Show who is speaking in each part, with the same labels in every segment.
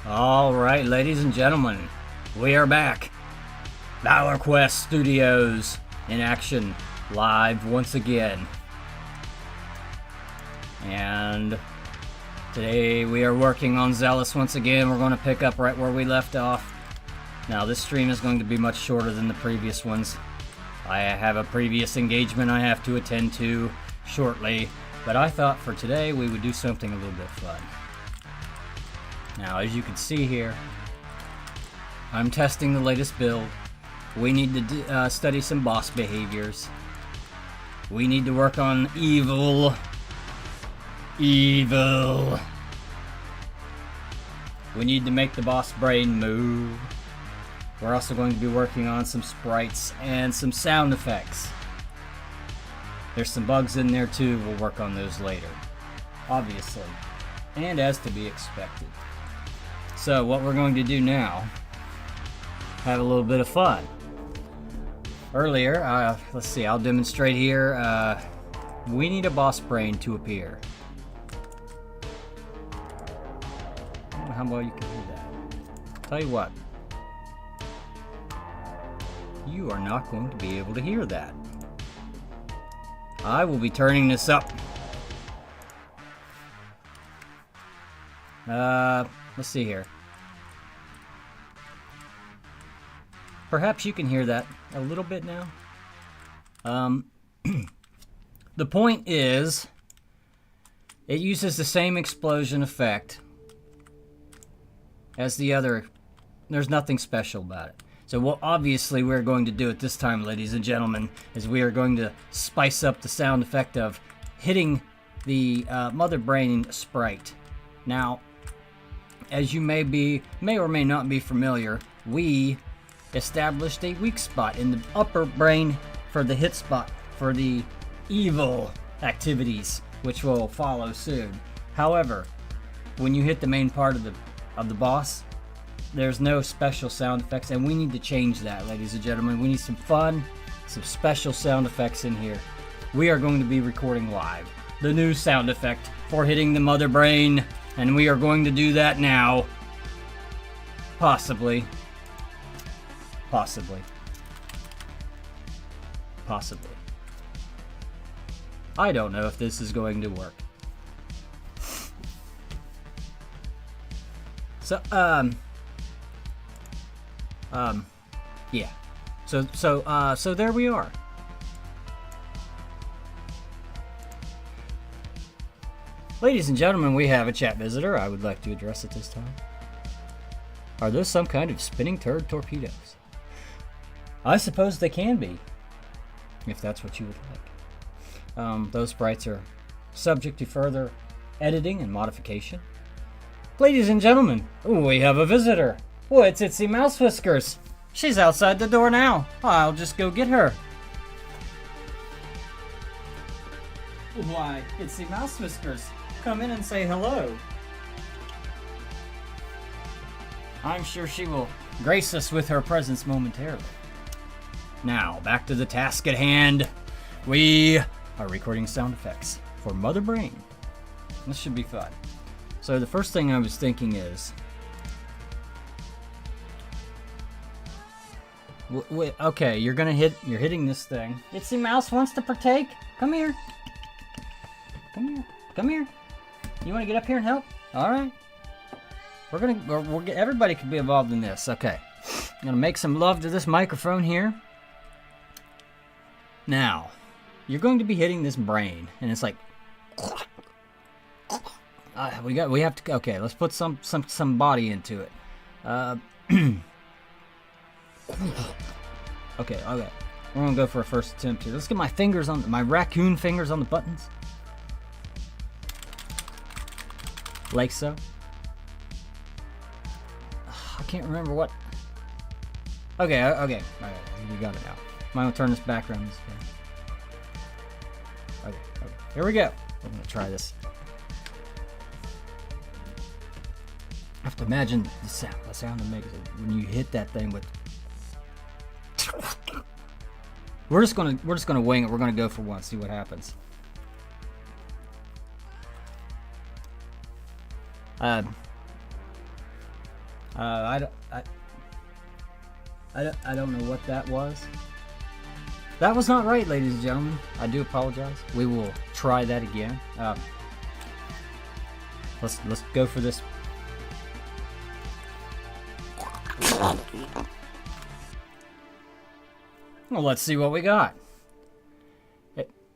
Speaker 1: Alright, ladies and gentlemen, we are back. Valor Quest Studios in action, live once again. And today we are working on Zealous once again. We're going to pick up right where we left off. Now this stream is going to be much shorter than the previous ones. I have a previous engagement I have to attend to shortly, but I thought for today we would do something a little bit fun. Now, as you can see here, I'm testing the latest build. We need to study some boss behaviors. We need to work on evil. We need to make the boss brain move. We're also going to be working on some sprites and some sound effects. There's some bugs in there too. We'll work on those later, obviously, and as to be expected. So what we're going to do now, have a little bit of fun. Earlier, let's see, I'll demonstrate here. We need a boss brain to appear. I don't know how well you can do that. Tell you what, you are not going to be able to hear that. I will be turning this up. Let's see here. Perhaps you can hear that a little bit now. The point is, it uses the same explosion effect as the other. There's nothing special about it. So what obviously we're going to do at this time, ladies and gentlemen, is we are going to spice up the sound effect of hitting the mother brain sprite. Now, as you may or may not be familiar, we established a weak spot in the upper brain for the hit spot for the evil activities, which will follow soon. However, when you hit the main part of the boss, there's no special sound effects, and we need to change that, ladies and gentlemen. We need some fun, some special sound effects in here. We are going to be recording live the new sound effect for hitting the mother brain, and we are going to do that now. Possibly. I don't know if this is going to work. So, yeah. So there we are. Ladies and gentlemen, we have a chat visitor I would like to address at this time. Are those some kind of spinning turd torpedoes? I suppose they can be, if that's what you would like. Those sprites are subject to further editing and modification. Ladies and gentlemen, we have a visitor. Oh, it's Itsy Mouse Whiskers. She's outside the door now. I'll just go get her. Why, Itsy Mouse Whiskers, come in and say hello. I'm sure she will grace us with her presence momentarily. Now, back to the task at hand. We are recording sound effects for Mother Brain. This should be fun. So the first thing I was thinking is, okay, you're hitting this thing. Itsy Mouse wants to partake. Come here. Come here. You want to get up here and help? All right. Everybody can be involved in this. Okay. I'm gonna make some love to this microphone here. Now, you're going to be hitting this brain, and it's like, we have to. Okay, let's put some body into it. Okay. We're gonna go for a first attempt here. Let's get my raccoon fingers on the buttons. Like so. I can't remember what. Okay. Alright, we got it now. I'm gonna turn this background. Okay. Here we go. I'm gonna try this. I have to imagine the sound it makes when you hit that thing with. We're just gonna wing it. We're gonna go for one, see what happens. I don't know what that was. That was not right, ladies and gentlemen. I do apologize. We will try that again. Let's go for this. Well, let's see what we got.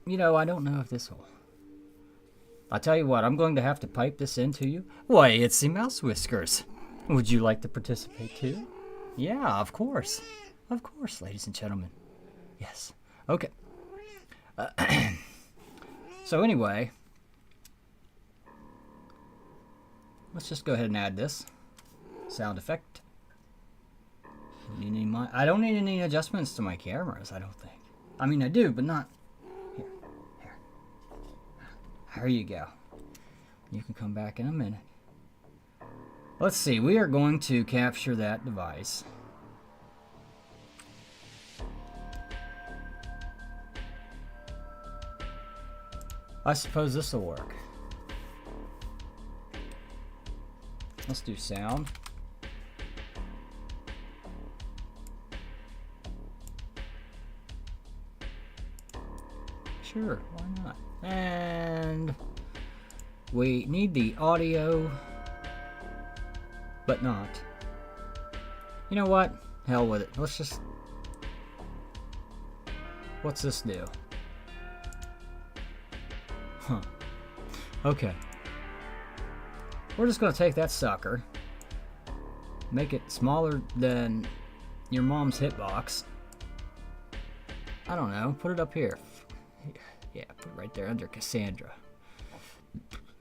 Speaker 1: You know, I don't know if this will... I'll tell you what, I'm going to have to pipe this into you. Why, it's the Mouse Whiskers. Would you like to participate too? Yeah, of course. Of course, ladies and gentlemen. Yes. Okay. So anyway, let's just go ahead and add this sound effect. I don't need any adjustments to my cameras, I don't think. I mean, I do, but not... Here. There you go. You can come back in a minute. Let's see, we are going to capture that device. I suppose this will work. Let's do sound. Sure, why not? And we need the audio, but not. You know what? Hell with it. Let's just... What's this do? Huh. Okay. We're just going to take that sucker, make it smaller than your mom's hitbox. I don't know. Put it up here. Yeah, put it right there under Cassandra.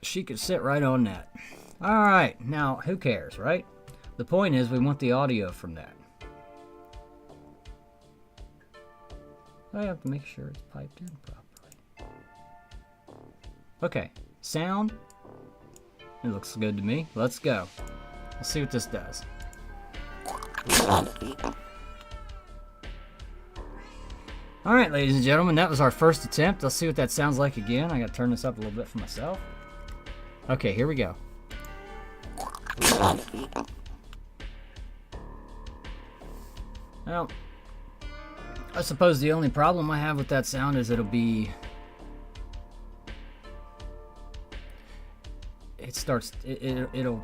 Speaker 1: She could sit right on that. Alright, now who cares, right? The point is we want the audio from that. I have to make sure it's piped in properly. Okay, sound. It looks good to me. Let's go. Let's see what this does. Alright, ladies and gentlemen, that was our first attempt. Let's see what that sounds like again. I gotta turn this up a little bit for myself. Okay, here we go. Well, I suppose the only problem I have with that sound is it'll be... It starts... It'll...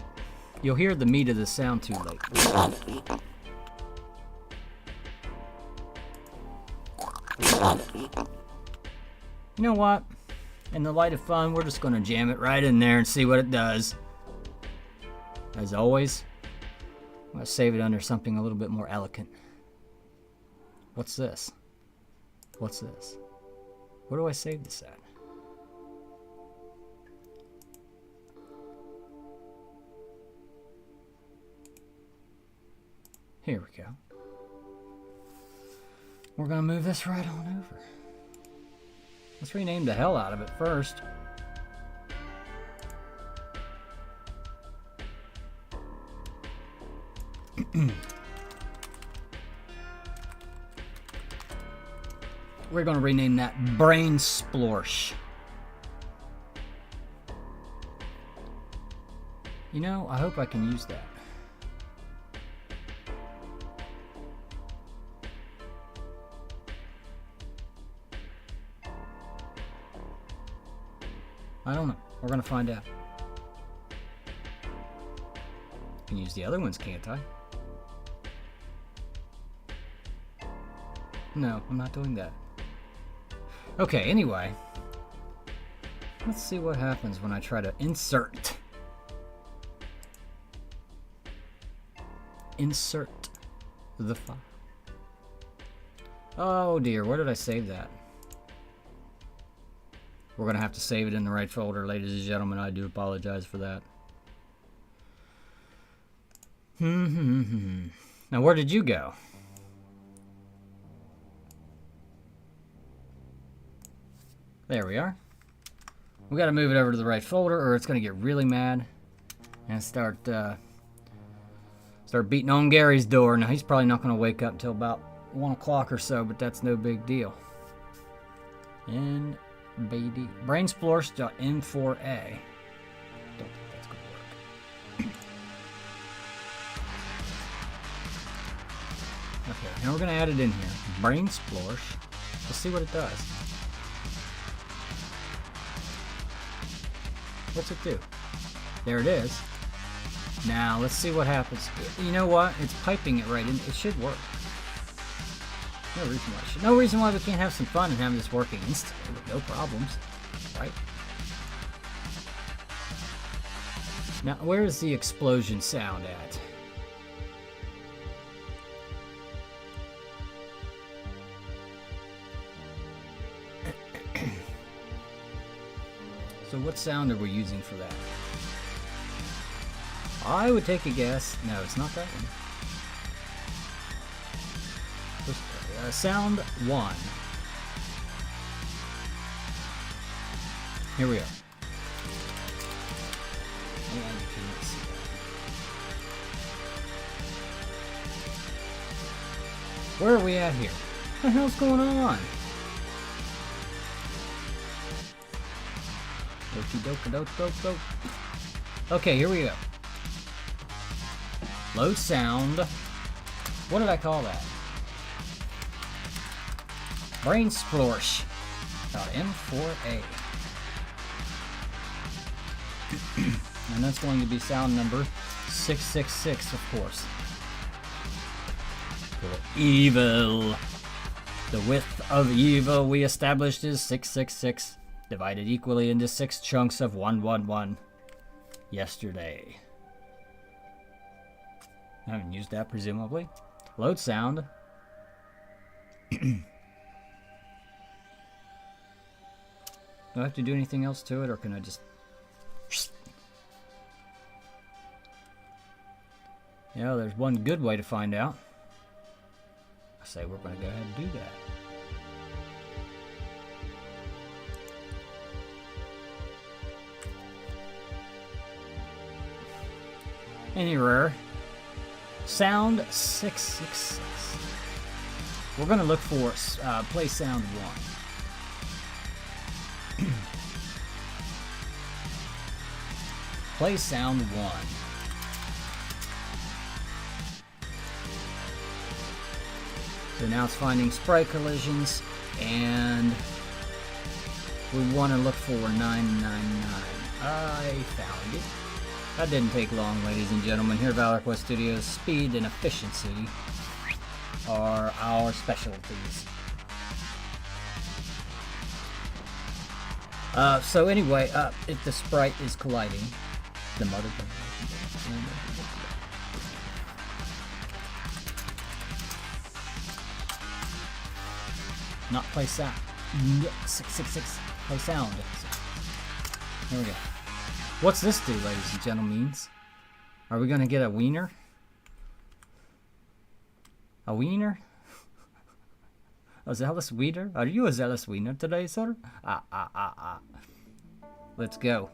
Speaker 1: You'll hear the meat of the sound too late. You know what? In the light of fun, we're just going to jam it right in there and see what it does. As always, I'm going to save it under something a little bit more elegant. What's this? What's this? Where do I save this at? Here we go. We're going to move this right on over. Let's rename the hell out of it first. We're going to rename that Brain Splorsh. You know, I hope I can use that. I don't know. We're going to find out. I can use the other ones, can't I? No, I'm not doing that. Okay, anyway. Let's see what happens when I try to insert. Insert the file. Oh dear, where did I save that? We're going to have to save it in the right folder, ladies and gentlemen. I do apologize for that. Now, where did you go? There we are. We got to move it over to the right folder, or it's going to get really mad and start beating on Gary's door. Now, he's probably not going to wake up until about 1 o'clock or so, but that's no big deal. And baby brainsplorsh.m4a. Don't think that's gonna work. Okay, now we're gonna add it in here. Brain Splorsh. Let's see what it does. What's it do? There it is. Now let's see what happens. You know what? It's piping it right in. It should work. No reason why we can't have some fun and have this working instantly with no problems, right? Now, where is the explosion sound at? So what sound are we using for that? I would take a guess. No, it's not that one. Sound 1. Here we are. And you cannot see that. Where are we at here? What the hell's going on? Okey-doke-a-doke-doke-doke. Okay, here we go. Load sound. What did I call that? Brain Splorsh. M4A. And that's going to be sound number 666, of course. For evil. The width of evil we established is 666, divided equally into 6 chunks of 111 yesterday. I haven't used that, presumably. Load sound. Do I have to do anything else to it, or can I just... Yeah, there's one good way to find out. I say we're going to go ahead and do that. Any rare. Sound 666. We're going to look for play sound 1. Play sound 1. So now it's finding sprite collisions, and we want to look for 999. I found it. That didn't take long, ladies and gentlemen. Here at Valor Quest Studios, speed and efficiency are our specialties. So anyway, if the sprite is colliding, the mother... Not play sound. 666. Play sound. There we go. What's this do, ladies and gentlemen? Are we gonna get a wiener? A wiener? A zealous wiener? Are you a zealous wiener today, sir? Let's go.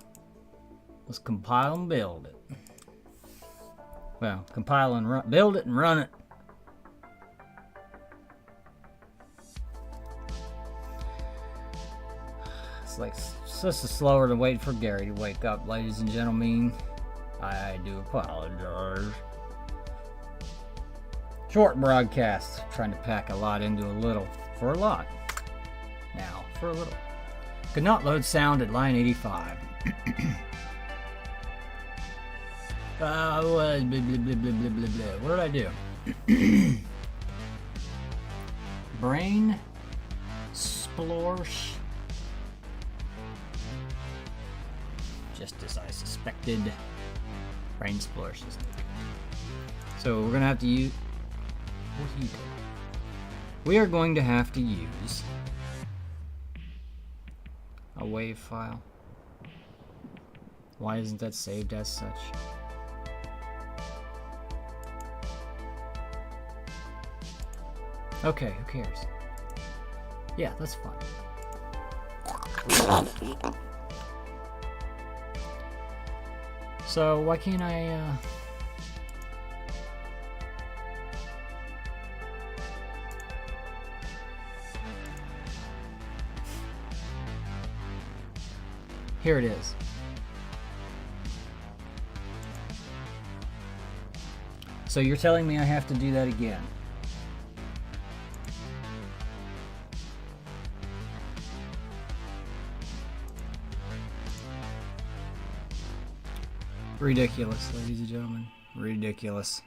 Speaker 1: Let's compile and build it. Well, compile and run, build it and run it. It's like, this is slower than waiting for Gary to wake up, ladies and gentlemen. I do apologize. Short broadcast. Trying to pack a lot into a little. For a lot. Now, for a little. Could not load sound at line 85. Blah, blah, blah, blah, blah, blah, blah. What did I do? Brain Splorsh. Just as I suspected. Brain Splorsh is new. So we're gonna have to use... What are you doing? We are going to have to use a wave file. Why isn't that saved as such? Okay, who cares? Yeah, that's fine. So why can't I Here it is. So you're telling me I have to do that again. Ridiculous, ladies and gentlemen. Ridiculous.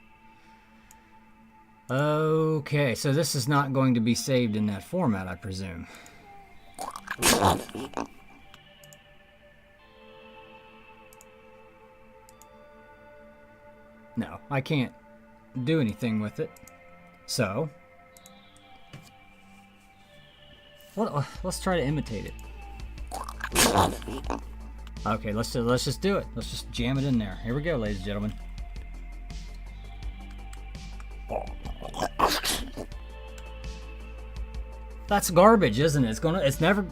Speaker 1: Okay, so this is not going to be saved in that format, I presume. No, I can't do anything with it. So, let's try to imitate it. Okay, let's just do it. Let's just jam it in there. Here we go, ladies and gentlemen. That's garbage, isn't it? It's never.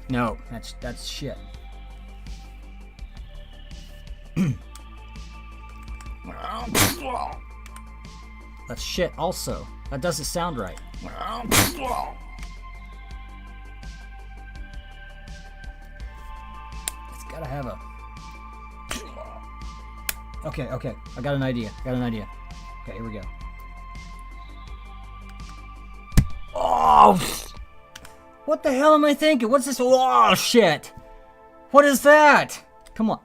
Speaker 1: No, that's shit. That's shit also. That doesn't sound right. It's gotta have a... Okay, I got an idea. Okay, here we go. Oh! What the hell am I thinking? What's this? Oh, shit! What is that? Come on.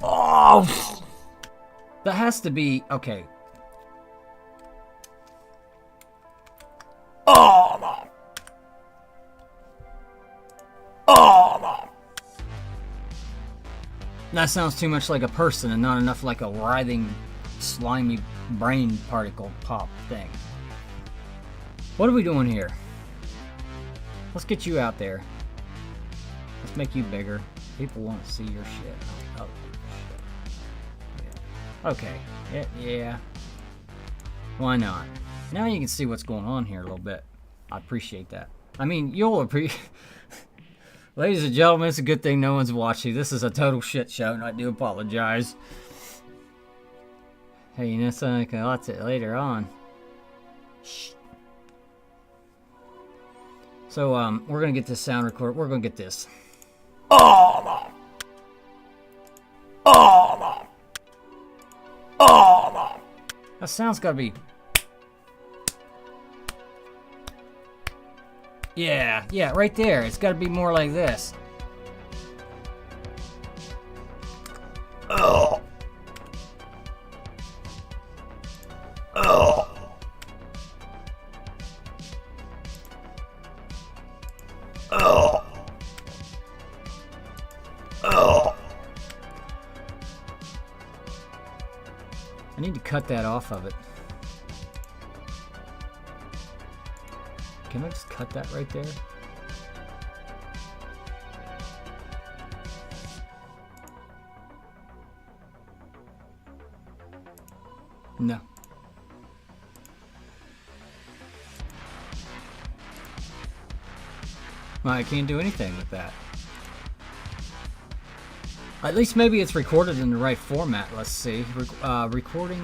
Speaker 1: Oh! That has to be... Okay. Oh! That sounds too much like a person and not enough like a writhing, slimy brain particle pop thing. What are we doing here? Let's get you out there. Let's make you bigger. People want to see your shit. Oh, shit. Yeah. Okay. Yeah. Why not? Now you can see what's going on here a little bit. I appreciate that. I mean, you'll appreciate... Ladies and gentlemen, it's a good thing no one's watching. This is a total shit show, and I do apologize. Hey, you know something? I can watch it later on. Shh. So, we're gonna get this sound record. We're gonna get this. That sound's gotta be... Yeah, right there. It's gotta be more like this. I need to cut that off of it. Can I just cut that right there? No. Well, I can't do anything with that. At least maybe it's recorded in the right format. Let's see. Recording...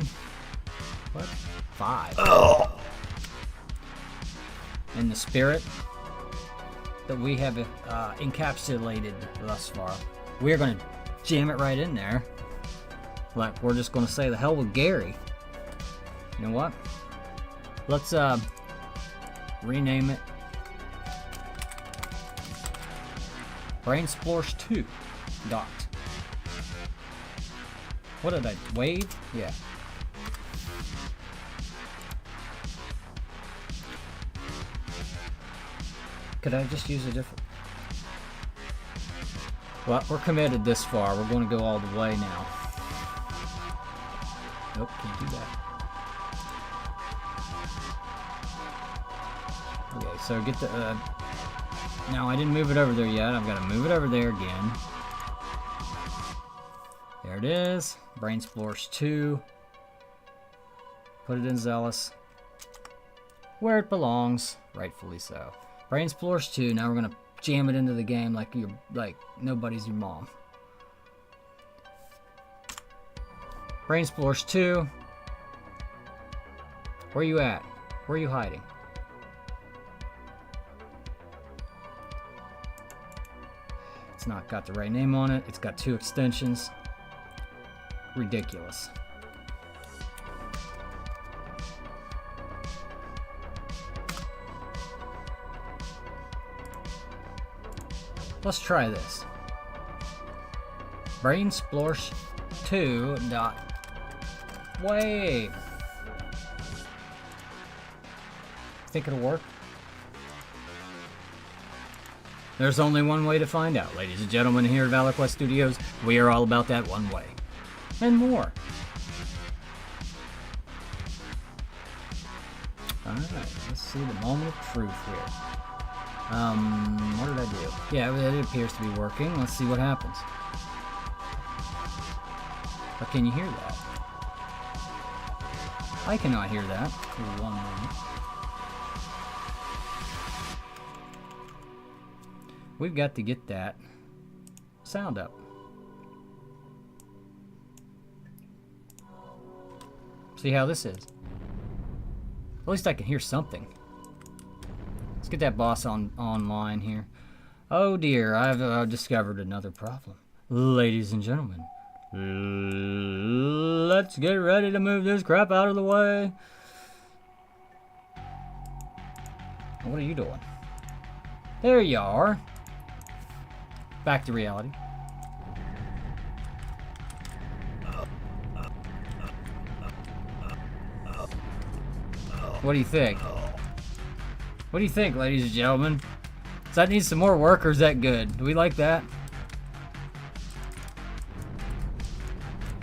Speaker 1: What? 5. In the spirit that we have encapsulated thus far. We're going to jam it right in there. Like, we're just going to say the hell with Gary. You know what? Let's rename it Brainsplorsh 2. Dot. What did I... Wave? Yeah. Could I just use a different... Well, we're committed this far. We're going to go all the way now. Nope, can't do that. Okay, so get the... Now, I didn't move it over there yet. I've got to move it over there again. There it is. Brainsplorsh 2. Put it in Zealous. Where it belongs. Rightfully so. Brainsplorsh 2. Now we're going to jam it into the game like you're like nobody's your mom. Brainsplorsh 2. Where you at? Where are you hiding? It's not got the right name on it. It's got 2 extensions. Ridiculous. Let's try this. Brain Splorsh 2 dot wave. Think it'll work? There's only one way to find out, ladies and gentlemen. Here at Valor Quest Studios, we are all about that one way. And more. Alright, let's see the moment of truth here. What did I do? Yeah, it appears to be working. Let's see what happens. But can you hear that? I cannot hear that. One moment. We've got to get that sound up. See how this is. At least I can hear something. Let's get that boss online here. Oh dear, I've discovered another problem. Ladies and gentlemen, let's get ready to move this crap out of the way. What are you doing? There you are. Back to reality. What do you think? What do you think, ladies and gentlemen? Does that need some more work, or is that good? Do we like that?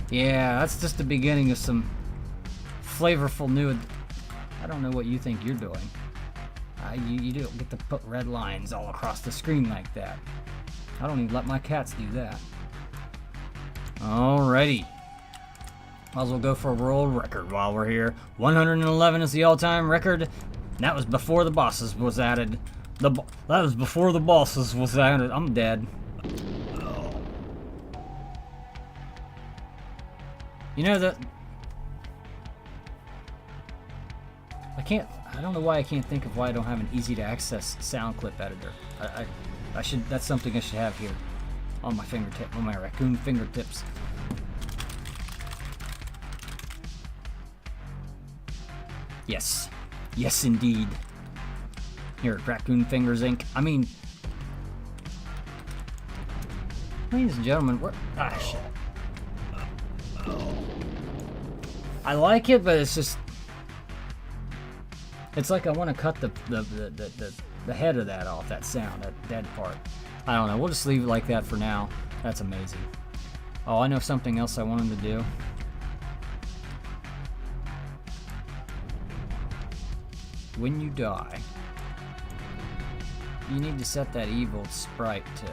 Speaker 1: Yeah, that's just the beginning of some flavorful new... I don't know what you think you're doing. You don't get to put red lines all across the screen like that. I don't even let my cats do that. Alrighty. Might as well go for a world record while we're here. 111 is the all-time record. That was before the bosses was added. That was before the bosses was added. I'm dead. You know that... I don't know why I can't think of why I don't have an easy-to-access sound clip editor. I should... That's something I should have here. On my fingertip. On my raccoon fingertips. Yes. Yes, indeed. Here at Raccoon Fingers Inc. I mean... Ladies and gentlemen, what... Ah, shit. I like it, but it's just... It's like I want to cut the head of that off, that sound, that dead part. I don't know. We'll just leave it like that for now. That's amazing. Oh, I know something else I want him to do. When you die, you need to set that evil sprite to...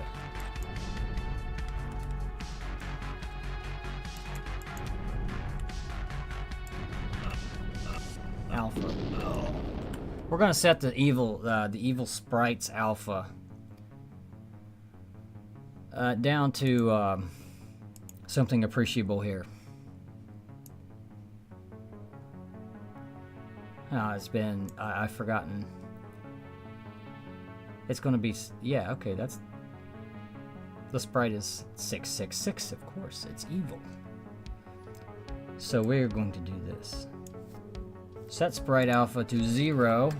Speaker 1: Alpha. We're gonna set the evil sprite's alpha down to something appreciable here. It's been I've forgotten. It's gonna be, yeah, okay, that's the sprite is 666, of course, it's evil. So we're going to do this. Set sprite alpha to 0.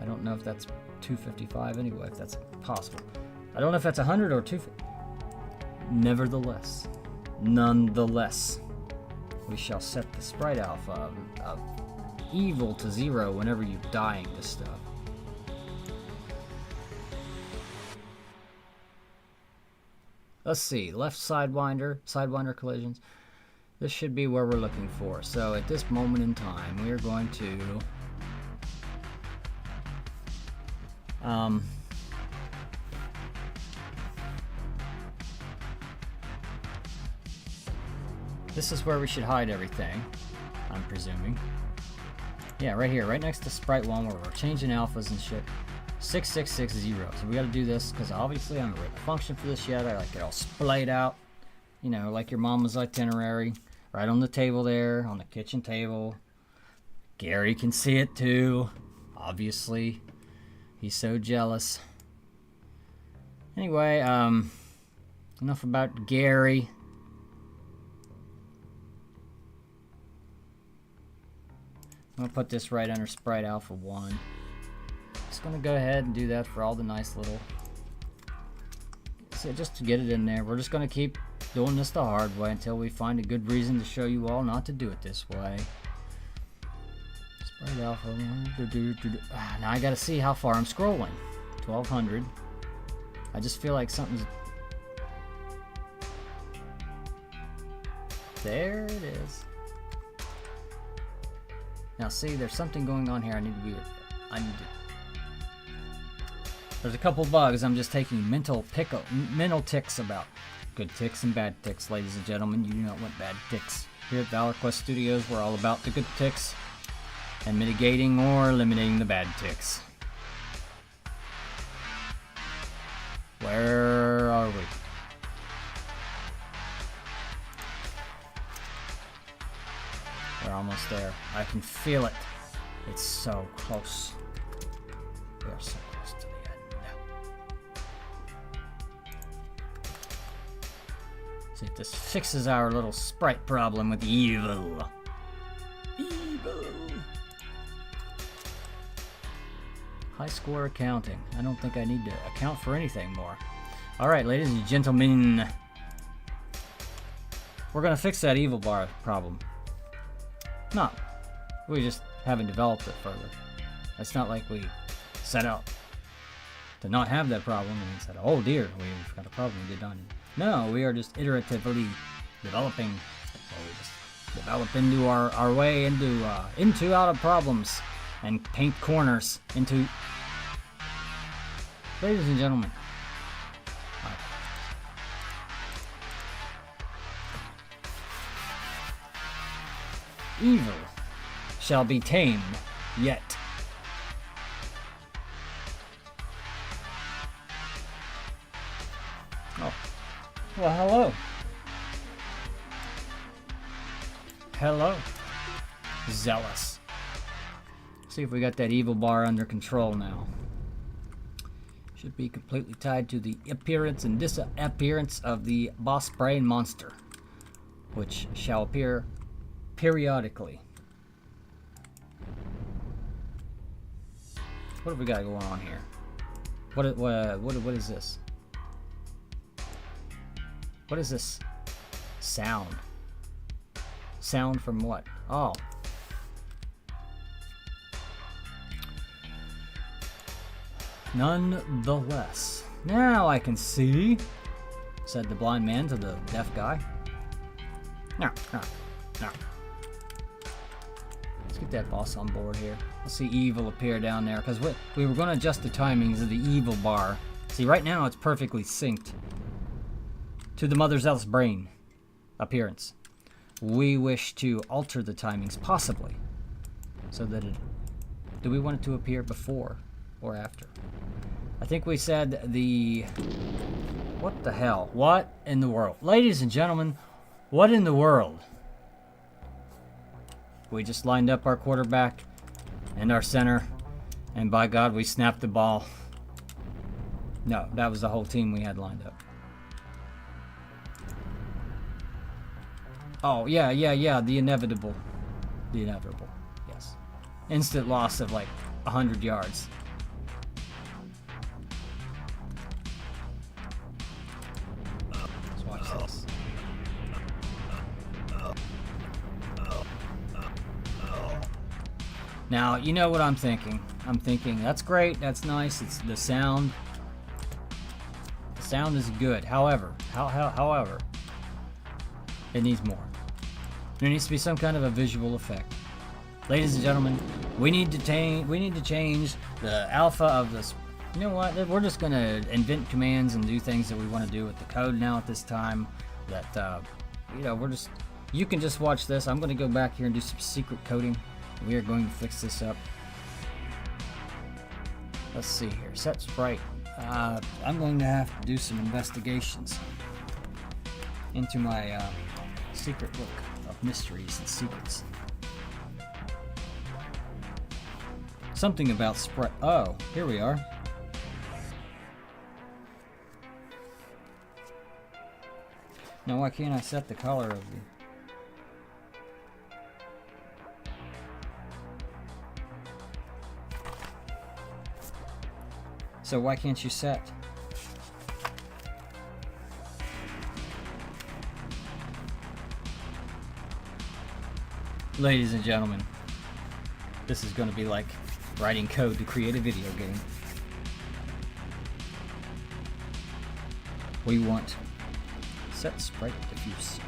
Speaker 1: I don't know if that's 255 anyway, if that's possible. I don't know if that's 100 or 250. Nevertheless, nonetheless, we shall set the sprite alpha of evil to 0 whenever you're dying this stuff. Let's see, left sidewinder collisions. This should be where we're looking for. So at this moment in time, we are going to this is where we should hide everything, I'm presuming. Yeah, right here, right next to Sprite 1 where we're changing alphas and shit. 6660. So we gotta do this because obviously I haven't written a function for this yet. I like it all splayed out, you know, like your mama's itinerary. Right on the table there, on the kitchen table. Gary can see it too, obviously. He's so jealous. Anyway, enough about Gary. I'm gonna put this right under Sprite Alpha 1. Let's gonna go ahead and do that for all the nice little. So just to get it in there, we're just gonna keep doing this the hard way until we find a good reason to show you all not to do it this way. Sprite alpha. Now I gotta see how far I'm scrolling. 1200. I just feel like something's. There it is. Now see, there's something going on here. I need to. There's a couple bugs I'm just taking mental ticks about. Good ticks and bad ticks, ladies and gentlemen. You do not want bad ticks. Here at Valor Quest Studios, we're all about the good ticks and mitigating or eliminating the bad ticks. Where are we? We're almost there. I can feel it. It's so close. We are so close to the end now. See if this fixes our little sprite problem with evil. Evil. High score accounting. I don't think I need to account for anything more. Alright, ladies and gentlemen. We're gonna fix that evil bar problem. No. We just haven't developed it further. It's not like we set out to not have that problem and said, oh dear, we've got a problem, we did not. No, we are just iteratively developing. Well, we just develop into our way into out of problems and paint corners into. Ladies and gentlemen. Evil shall be tamed yet. Oh. Well, hello. Hello. Zealous. See if we got that evil bar under control now. Should be completely tied to the appearance and disappearance of the boss brain monster, which shall appear periodically. What have we got going on here? What is this? What is this? Sound. Sound from what? Oh. Nonetheless. Now I can see, said the blind man to the deaf guy. No. Let's get that boss on board here. Let's see evil appear down there, because we were going to adjust the timings of the evil bar. See, right now it's perfectly synced to the Mother Zealous brain appearance. We wish to alter the timings, possibly, so that do we want it to appear before or after? I think we said what the hell? What in the world? Ladies and gentlemen, what in the world? We just lined up our quarterback and our center, and by God, we snapped the ball. No, that was the whole team we had lined up. Oh, yeah, the inevitable. The inevitable, yes. Instant loss of like 100 yards. Let's watch this. Now, you know what I'm thinking. I'm thinking, that's great, that's nice, it's the sound. The sound is good. However, it needs more. There needs to be some kind of a visual effect. Ladies and gentlemen, we need to change the alpha of this. You know what? We're just gonna invent commands and do things that we want to do with the code now at this time. That you can just watch this. I'm gonna go back here and do some secret coding. We are going to fix this up. Let's see here. Set sprite. I'm going to have to do some investigations into my secret book of mysteries and secrets. Something about sprite. Oh, here we are. Now, why can't I set the color of the... So why can't you set? Ladies and gentlemen, this is going to be like writing code to create a video game. We want set sprite diffuse.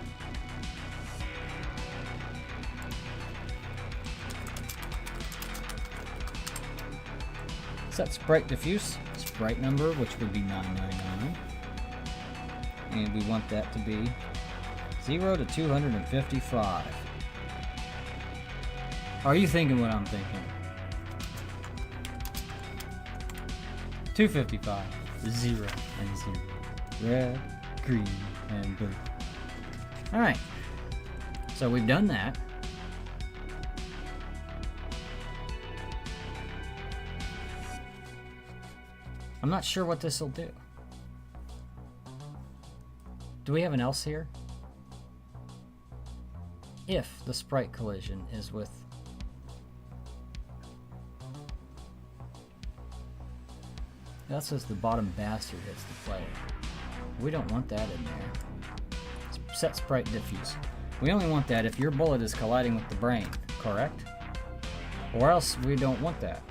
Speaker 1: Set sprite diffuse, sprite number, which would be 999. And we want that to be 0 to 255. Are you thinking what I'm thinking? 255, 0 and 0. Red, green, and blue. Alright, so we've done that. I'm not sure what this will do. Do we have an else here? If the sprite collision is with that says the bottom bastard hits the player. We don't want that in there. Set sprite diffuse. We only want that if your bullet is colliding with the brain, correct? Or else we don't want that.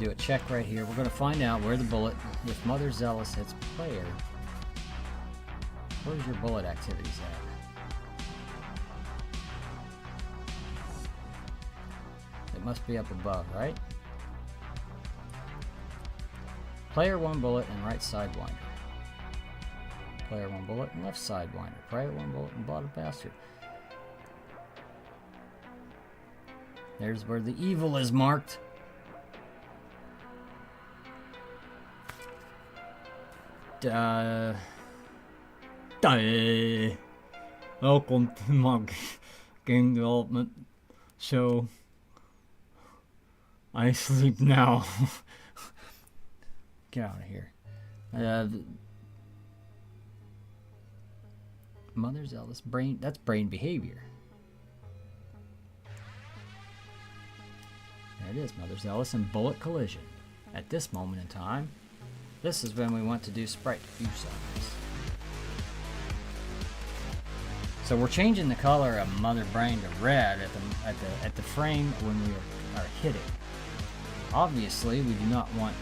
Speaker 1: Do a check right here. We're going to find out where the bullet, if Mother Zealous hits player, where's your bullet activities at? It must be up above, right? Player 1 bullet and right sidewinder. Player 1 bullet and left sidewinder. Player 1 bullet and bottom bastard. There's where the evil is marked. Welcome to my game development show. I sleep now. Get out of here. Mother Zealous brain. That's brain behavior. There it is, Mother Zealous and bullet collision. At this moment in time, this is when we want to do sprite diffuse on this. So we're changing the color of Mother Brain to red at the frame when we are hitting. Obviously, we do not want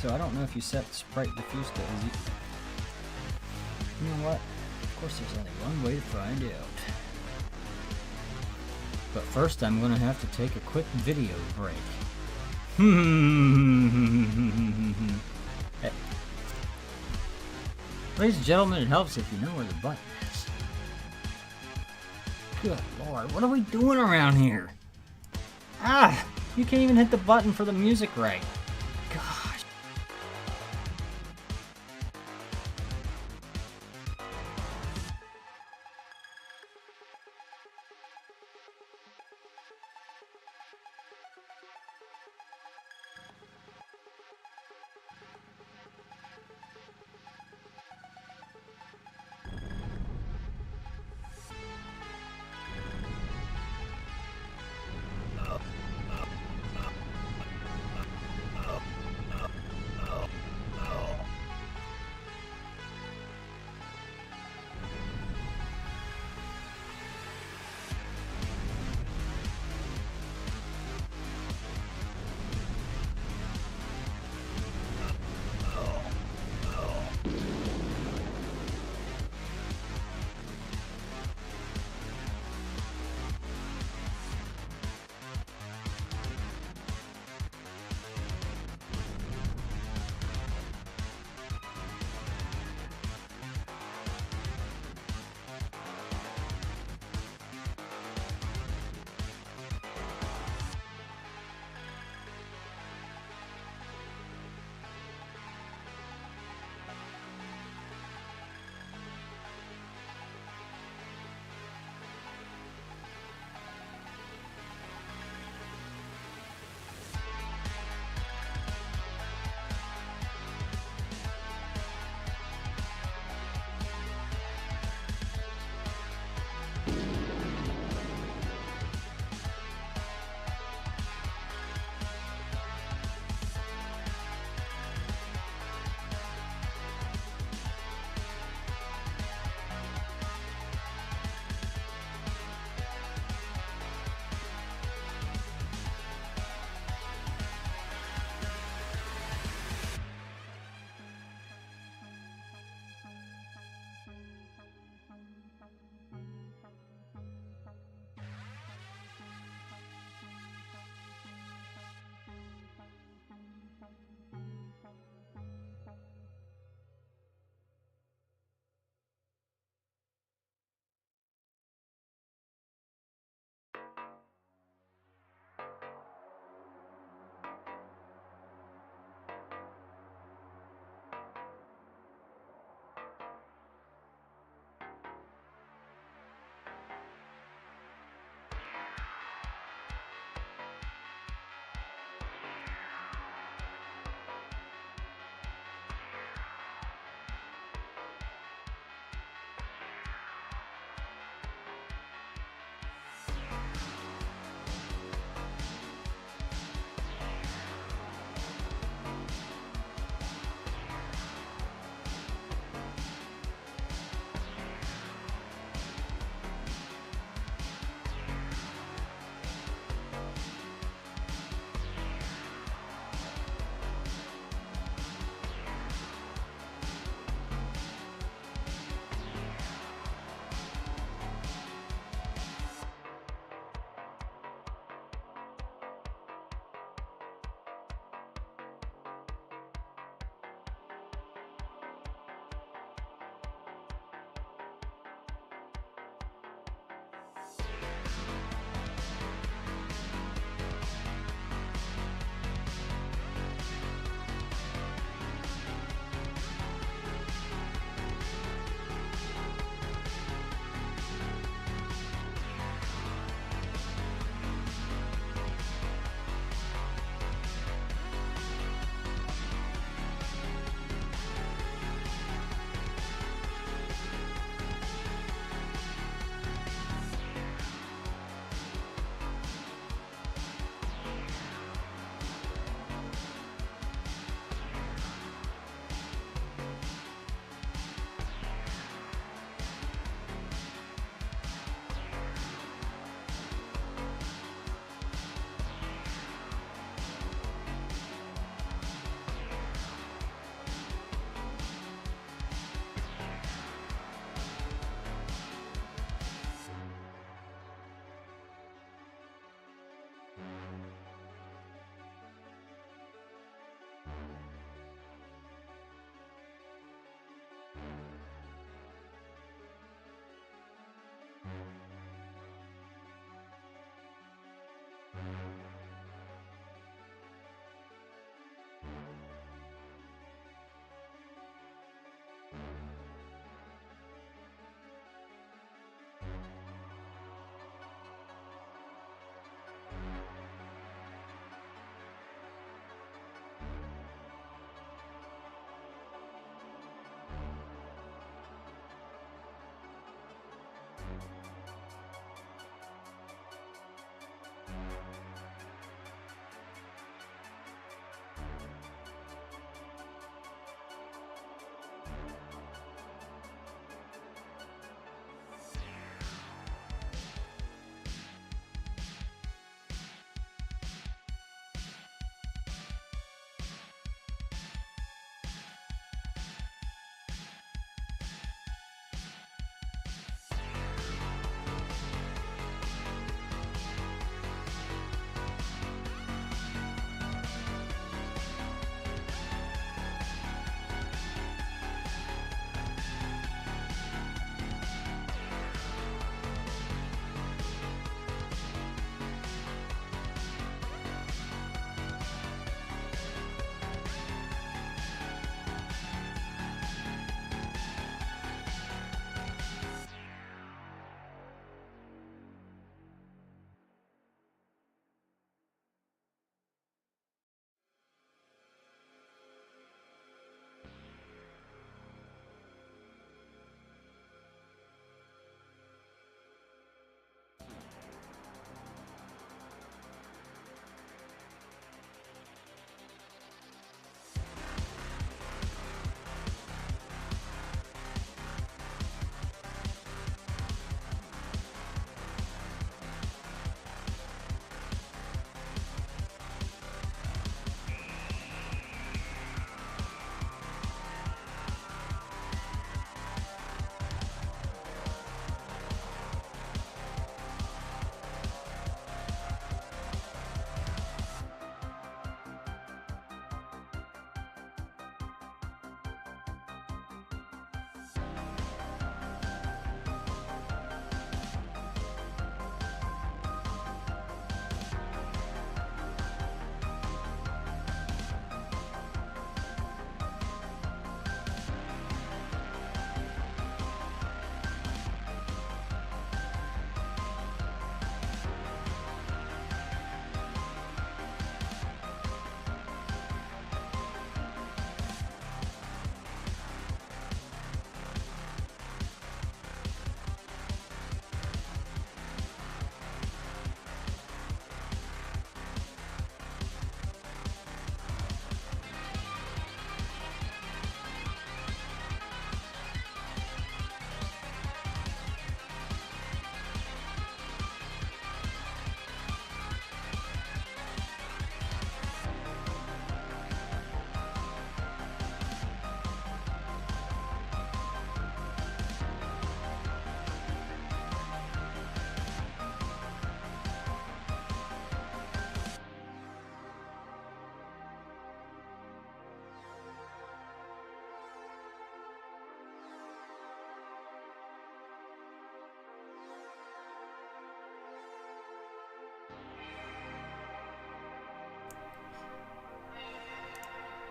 Speaker 1: So I don't know if you set sprite diffuse to easy. You know what? Of course there's only one way to find out. But first I'm going to have to take a quick video break. Ladies and gentlemen, it helps if you know where the button is. Good lord, what are we doing around here? Ah! You can't even hit the button for the music right. Gosh.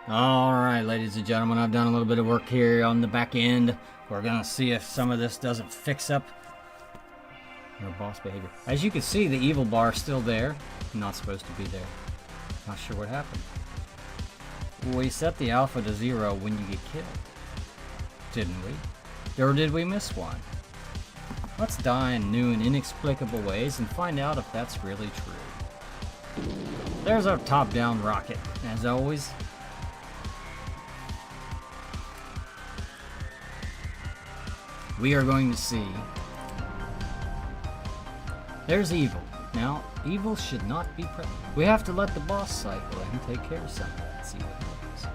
Speaker 1: Alright, ladies and gentlemen, I've done a little bit of work here on the back end. We're gonna see if some of this doesn't fix up your boss behavior. As you can see, the evil bar is still there. Not supposed to be there. Not sure what happened. We set the alpha to 0 when you get killed. Didn't we? Or did we miss one? Let's die in new and inexplicable ways and find out if that's really true. There's our top-down rocket, as always. We are going to see. There's evil. Now, evil should not be present. We have to let the boss cycle and take care of some of that. See what happens.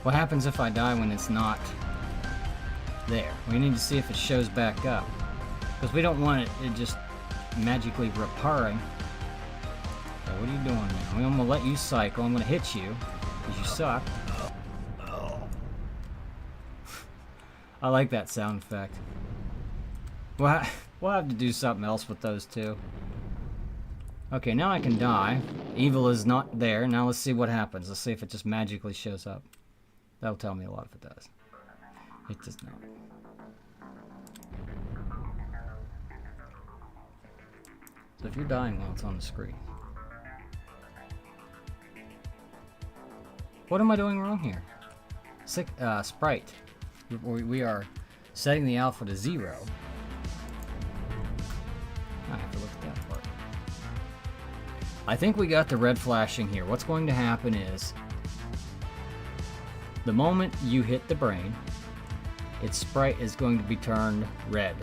Speaker 1: What happens if I die when it's not there? We need to see if it shows back up. Because we don't want it just magically repairing. So what are you doing now? I'm going to let you cycle. I'm going to hit you because you suck. I like that sound effect. We'll have to do something else with those two. Okay, now I can die. Evil is not there. Now let's see what happens. Let's see if it just magically shows up. That'll tell me a lot if it does. It does not. So if you're dying while it's on the screen. What am I doing wrong here? Sprite. We are setting the alpha to 0. I have to look at that part. I think we got the red flashing here. What's going to happen is the moment you hit the brain, its sprite is going to be turned red.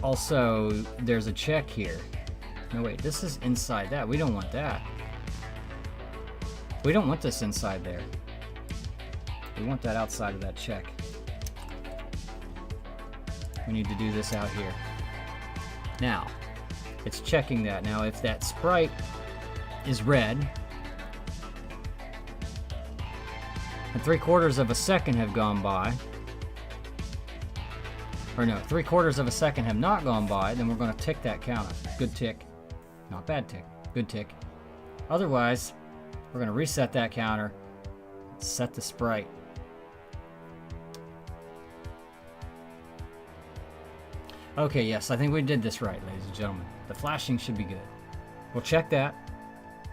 Speaker 1: Also, there's a check here. No, wait, this is inside that. We don't want that. We don't want this inside there. We want that outside of that check. We need to do this out here. Now, it's checking that. Now, if that sprite is red, and 3/4 of a second have gone by, or no, 3/4 of a second have not gone by, then we're going to tick that counter. Good tick. Not bad tick. Good tick. Otherwise, we're going to reset that counter, set the sprite. Okay, yes, I think we did this right, ladies and gentlemen. The flashing should be good. We'll check that.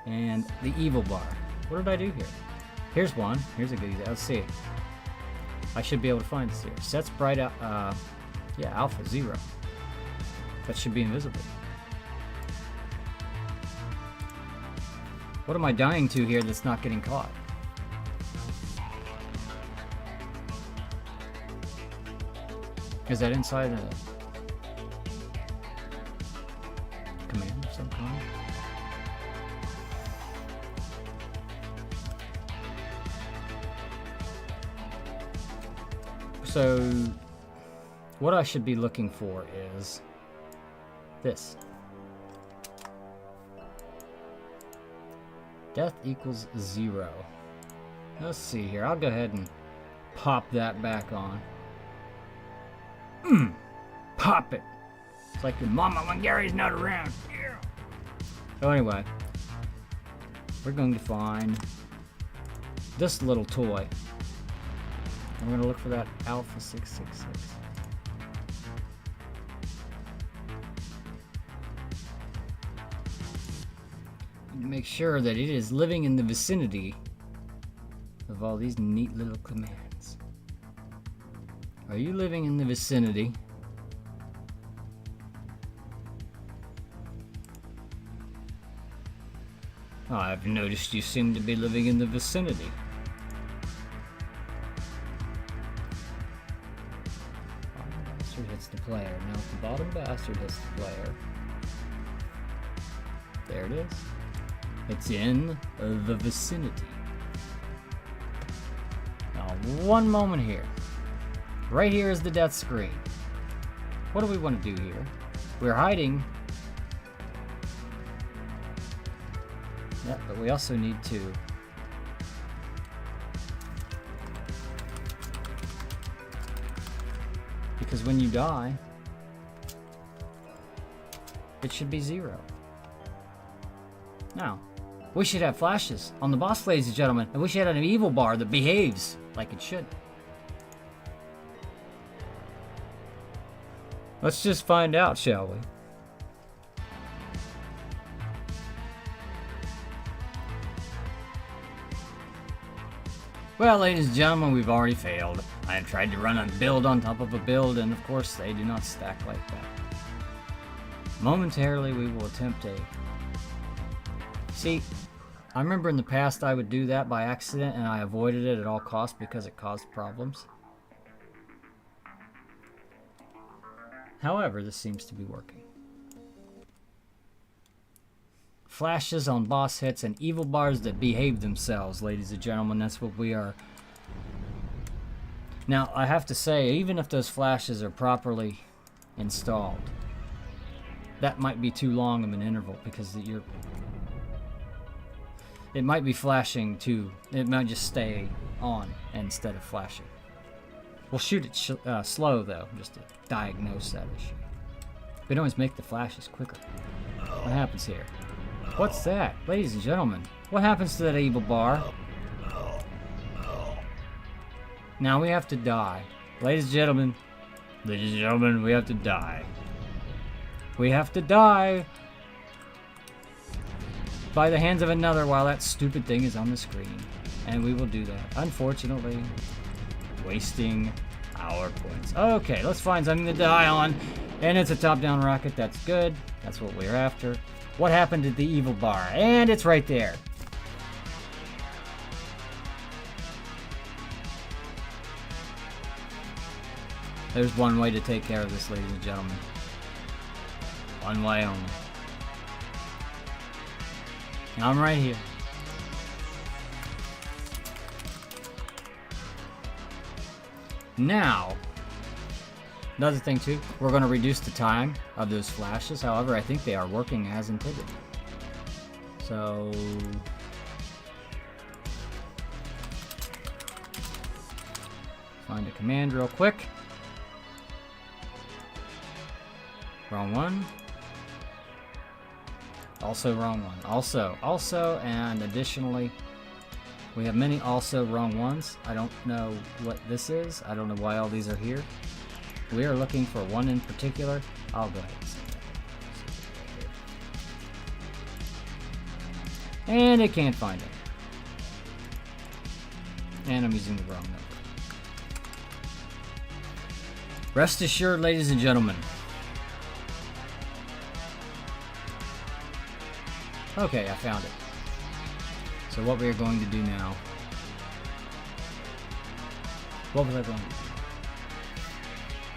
Speaker 1: And the evil bar. What did I do here? Here's one. Here's a good example. Let's see. I should be able to find this here. Set sprite out. Yeah, alpha 0. That should be invisible. What am I dying to here that's not getting caught? Is that inside a command of some kind? So, what I should be looking for is this. Death equals 0. Let's see here. I'll go ahead and pop that back on. Pop it. It's like your mama when Gary's not around. Yeah. So anyway, we're going to find this little toy. I'm going to look for that Alpha 666. Make sure that it is living in the vicinity of all these neat little commands. Are you living in the vicinity? Oh, I've noticed you seem to be living in the vicinity. Bottom bastard hits the player. Now if the bottom bastard hits the player, there it is. It's in the vicinity. Now, one moment here. Right here is the death screen. What do we want to do here? We're hiding. Yeah, but we also need to because when you die, it should be 0. Now, we should have flashes on the boss, ladies and gentlemen, and we should have an evil bar that behaves like it should. Let's just find out, shall we? Well, ladies and gentlemen, we've already failed. I have tried to run a build on top of a build, and of course they do not stack like that. Momentarily, we will attempt a... See, I remember in the past I would do that by accident, and I avoided it at all costs because it caused problems. However, this seems to be working. Flashes on boss hits and evil bars that behave themselves, ladies and gentlemen. That's what we are. Now, I have to say, even if those flashes are properly installed, that might be too long of an interval because it might be flashing too. It might just stay on instead of flashing. We'll shoot it slow though, just to diagnose that issue. We can always make the flashes quicker. What happens here? What's that? Ladies and gentlemen, what happens to that evil bar? Now we have to die. Ladies and gentlemen, we have to die. We have to die by the hands of another while that stupid thing is on the screen. And we will do that. Unfortunately, wasting our points. Okay, let's find something to die on. And it's a top-down rocket. That's good. That's what we're after. What happened to the evil bar? And it's right there. There's one way to take care of this, ladies and gentlemen. One way only. I'm right here. Now, another thing too, we're going to reduce the time of those flashes. However, I think they are working as intended. So, find a command real quick. Wrong one. Also wrong one. Also, and additionally, we have many also wrong ones. I don't know what this is. I don't know why all these are here. We are looking for one in particular. I'll go ahead and see that. And it can't find it. And I'm using the wrong number. Rest assured, ladies and gentlemen. Okay, I found it. So what we are going to do now... What was I going to do?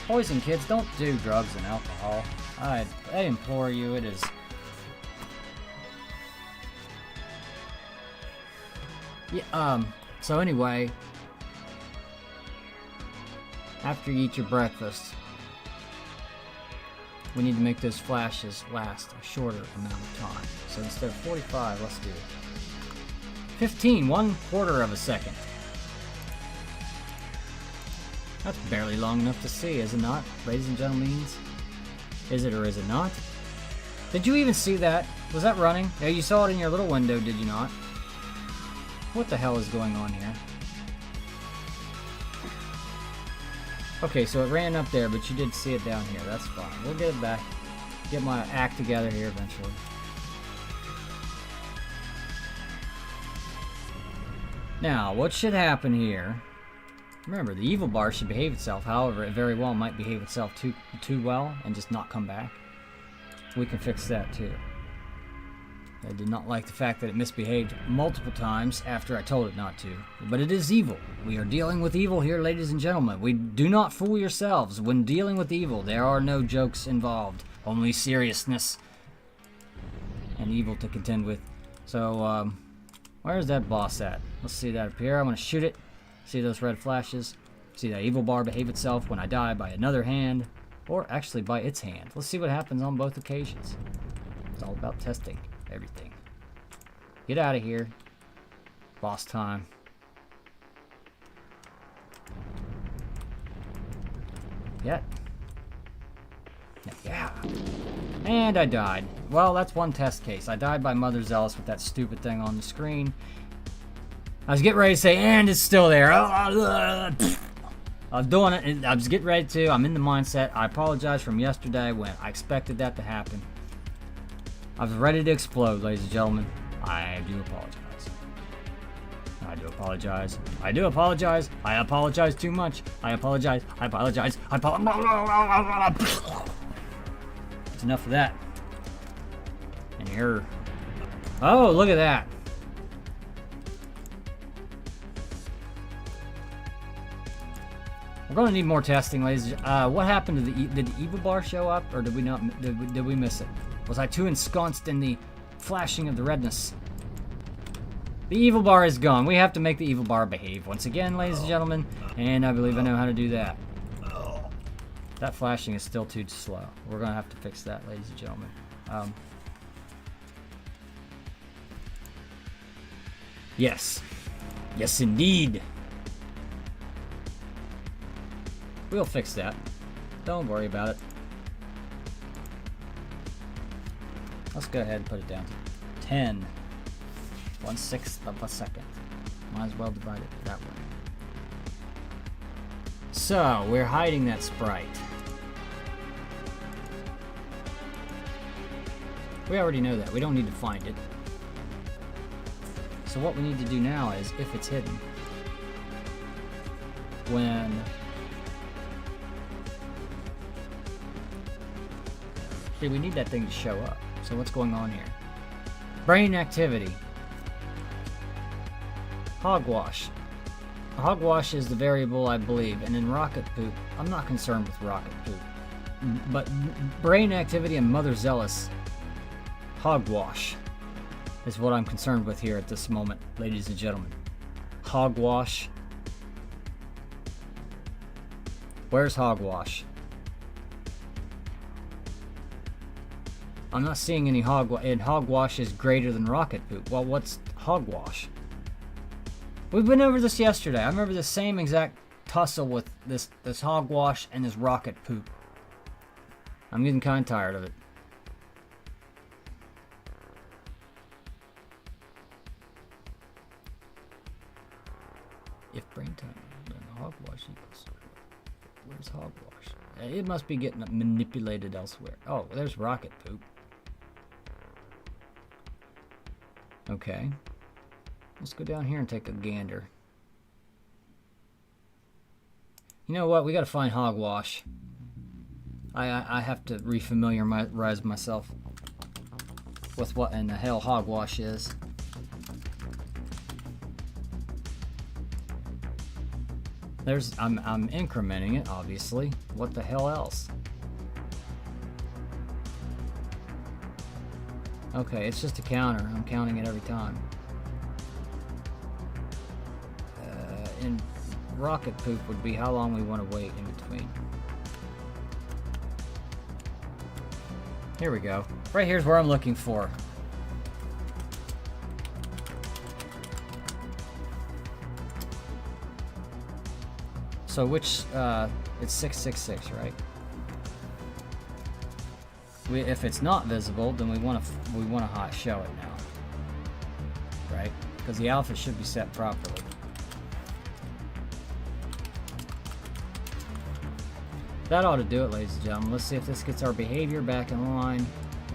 Speaker 1: Boys and kids, don't do drugs and alcohol. I implore you, it is... Yeah, so anyway... After you eat your breakfast... We need to make those flashes last a shorter amount of time. So instead of 45, let's do 15, 1/4 of a second. That's barely long enough to see, is it not, ladies and gentlemen? Is it or is it not? Did you even see that? Was that running? Yeah, you saw it in your little window, did you not? What the hell is going on here? Okay, so it ran up there, but you did see it down here. That's fine. We'll get it back. Get my act together here eventually. Now, what should happen here? Remember, the evil bar should behave itself. However, it very well might behave itself too well and just not come back. We can fix that too. I did not like the fact that it misbehaved multiple times after I told it not to. But it is evil. We are dealing with evil here, ladies and gentlemen. We do not fool yourselves. When dealing with evil, there are no jokes involved. Only seriousness and evil to contend with. So, where's that boss at? Let's see that up here. I'm going to shoot it. See those red flashes? See that evil bar behave itself when I die by another hand? Or actually by its hand. Let's see what happens on both occasions. It's all about testing everything. Get out of here. Boss time. Yeah. Yeah. And I died. Well, that's one test case. I died by Mother Zealous with that stupid thing on the screen. I was getting ready to say, and it's still there. I was doing it. I was getting ready to. I'm in the mindset. I apologize from yesterday when I expected that to happen. I was ready to explode, ladies and gentlemen. I do apologize. I do apologize. I do apologize. I apologize too much. I apologize. I apologize. I apologize. It's enough of that. And here. Oh, look at that. We're going to need more testing, ladies. What happened to did the evil bar show up, or did we not? Did we miss it? Was I too ensconced in the flashing of the redness? The evil bar is gone. We have to make the evil bar behave once again, ladies and gentlemen. And I believe I know how to do that. That flashing is still too slow. We're going to have to fix that, ladies and gentlemen. Yes. Yes, indeed. We'll fix that. Don't worry about it. Let's go ahead and put it down to 10. 1/6 of a second. Might as well divide it that way. So, we're hiding that sprite. We already know that. We don't need to find it. So what we need to do now is, if it's hidden, when... See, we need that thing to show up. So what's going on here? Brain activity. Hogwash. Hogwash is the variable, I believe, and in rocket poop, I'm not concerned with rocket poop. But brain activity and Mother Zealous, hogwash, is what I'm concerned with here at this moment, ladies and gentlemen. Hogwash. Where's hogwash? I'm not seeing any hogwash, and hogwash is greater than rocket poop. Well, what's hogwash? We've been over this yesterday. I remember the same exact tussle with this hogwash and this rocket poop. I'm getting kind of tired of it. If brain time, then hogwash equals. Where's hogwash? It must be getting manipulated elsewhere. Oh, there's rocket poop. Okay. Let's go down here and take a gander. You know what? We gotta find hogwash. I have to refamiliarize myself with what in the hell hogwash is. I'm incrementing it, obviously. What the hell else? Okay, it's just a counter. I'm counting it every time. And rocket poop would be how long we want to wait in between. Here we go. Right here's where I'm looking for. So which, it's 666, right? If it's not visible, then we want to show it now, right? Because the alpha should be set properly. That ought to do it, ladies and gentlemen. Let's see if this gets our behavior back in line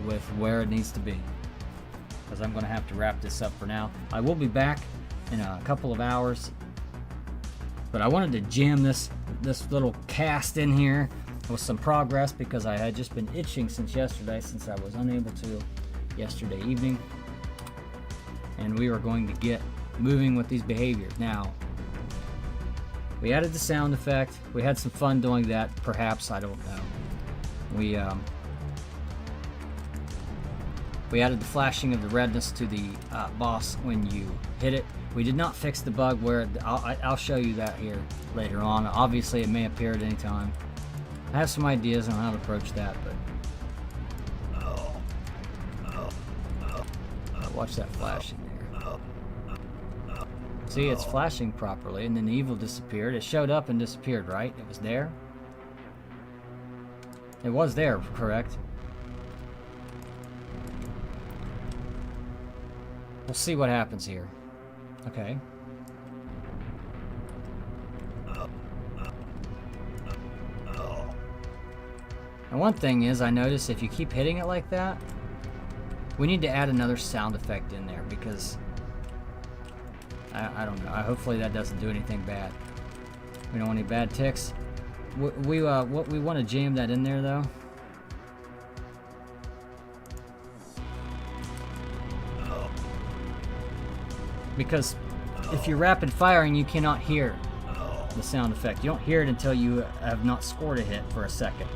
Speaker 1: with where it needs to be. Because I'm going to have to wrap this up for now. I will be back in a couple of hours. But I wanted to jam this little cast in here with some progress because I had just been itching since yesterday, since I was unable to yesterday evening. And we were going to get moving with these behaviors. Now, we added the sound effect. We had some fun doing that, perhaps. I don't know. We added the flashing of the redness to the boss when you hit it. We did not fix the bug where I'll show you that here later on. Obviously, it may appear at any time. I have some ideas on how to approach that, but watch that flashing there. See, it's flashing properly, and then the evil disappeared. It showed up and disappeared, right? It was there. It was there, correct? We'll see what happens here. Okay. And one thing is, I notice if you keep hitting it like that, we need to add another sound effect in there because I don't know. Hopefully that doesn't do anything bad. We don't want any bad ticks. We want to jam that in there though. Because if you're rapid firing, you cannot hear the sound effect. You don't hear it until you have not scored a hit for a second.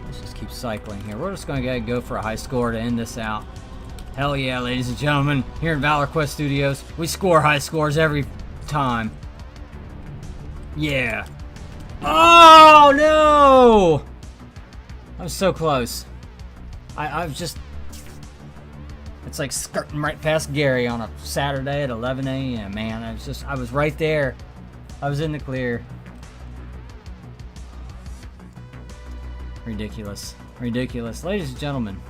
Speaker 1: Let's just keep cycling here. We're just going to go for a high score to end this out. Hell yeah, ladies and gentlemen. Here in Valor Quest Studios, we score high scores every time. Yeah. Oh, no! I was so close. I was just... It's like skirting right past Gary on a Saturday at 11 a.m., man. I was right there. I was in the clear. Ridiculous. Ridiculous. Ladies and gentlemen,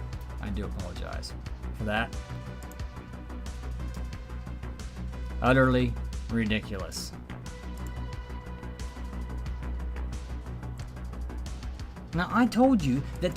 Speaker 1: I do apologize for that. Utterly ridiculous. Now, I told you that